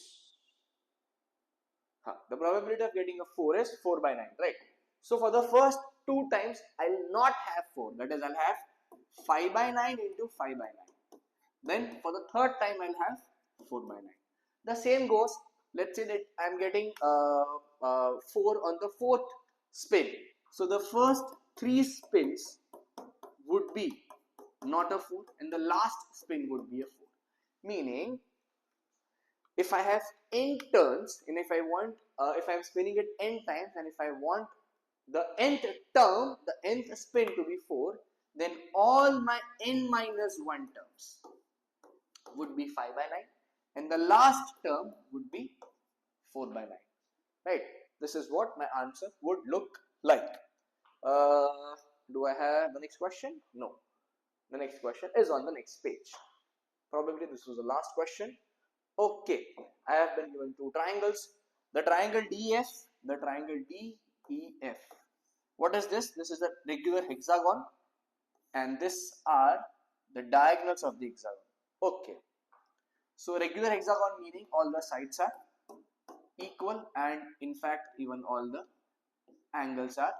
The probability of getting a 4 is 4 by 9, right? So for the first 2 times, I will not have 4. That is, I'll have 5 by 9 into 5 by 9. Then for the third time, I'll have 4 by 9. The same goes, let's say that I'm getting 4 on the fourth spin. So the first 3 spins would be not a 4 and the last spin would be a 4. Meaning if I have n turns and if I want, if I am spinning it n times and if I want the nth term, the nth spin to be 4, then all my n minus 1 terms would be 5 by 9 and the last term would be 4 by 9. Right? This is what my answer would look like. Do I have the next question? No. The next question is on the next page. Probably this was the last question. Okay, I have been given 2 triangles. The triangle DEF, the triangle DEF. What is this? This is the regular hexagon and this are the diagonals of the hexagon. Okay. So regular hexagon meaning all the sides are equal and in fact even all the angles are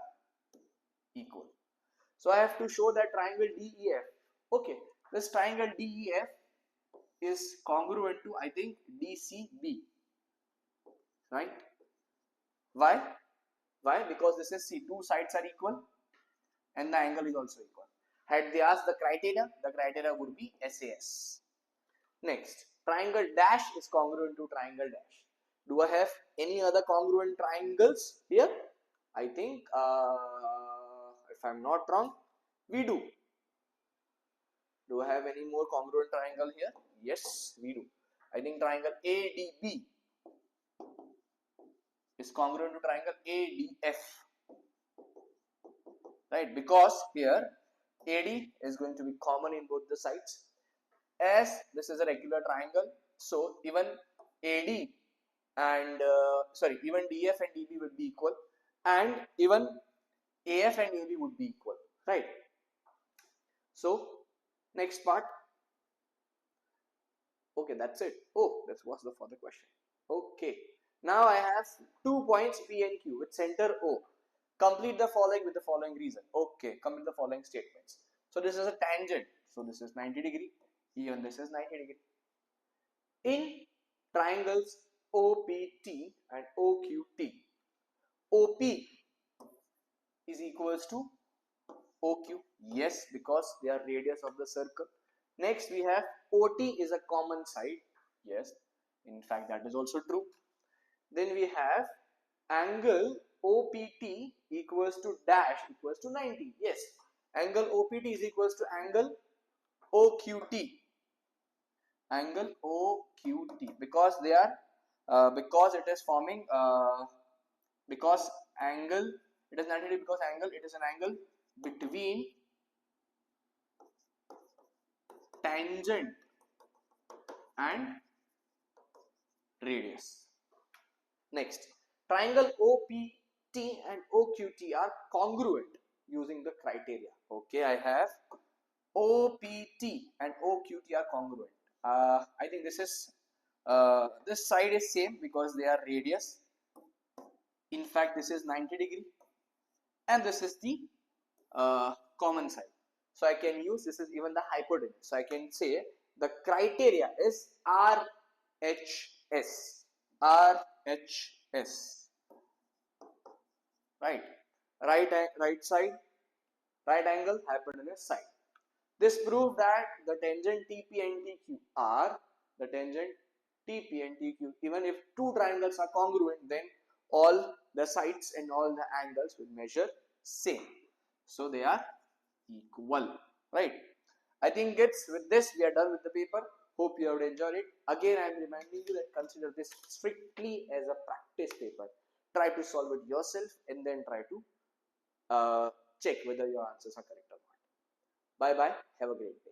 equal. So I have to show that triangle DEF. Okay, this triangle DEF is congruent to, I think, DCB, right? Why? Why? Because this is, see, 2 sides are equal and the angle is also equal. Had they asked the criteria would be SAS. Next, triangle dash is congruent to triangle dash. Do I have any other congruent triangles here? I think, if I'm not wrong, we do. Do I have any more congruent triangle here? Yes, we do. I think triangle ADB is congruent to triangle ADF. Right? Because here AD is going to be common in both the sides. As this is a regular triangle, so even AD and even DF and DB would be equal, and even AF and AB would be equal, right? So next part. Okay, that's it. Oh, that was the further question. Okay, now I have 2 points P and Q with center O. Complete the following with the following reason. Okay, complete the following statements. So this is a tangent. So this is 90 degree. Even this is 90 degree. In triangles OPT and OQT, OP is equals to OQ. Yes, because they are radius of the circle. Next we have OT is a common side. Yes, in fact that is also true. Then we have angle OPT equals to dash equals to 90. Yes, angle OPT is equals to angle OQT. Angle OQT, because they are because it is forming because angle, it is 90 degree because angle, it is an angle between tangent and radius. Next, triangle OPT and OQT are congruent using the criteria. Okay, I have OPT and OQT are congruent. I think this is this side is same because they are radius. In fact, this is 90 degree and this is the common side. So I can use, this is even the hypotenuse. So I can say the criteria is RHS. RHS. Right. Right side, right angle, hypotenuse side. This proves that the tangent TP and TQ are the tangent TP and TQ. Even if 2 triangles are congruent, then all the sides and all the angles will measure same. So they are equal, right? I think with this we are done with the paper. Hope you have enjoyed it. Again, I am reminding you that consider this strictly as a practice paper. Try to solve it yourself and then try to check whether your answers are correct or not. Bye bye. Have a great day.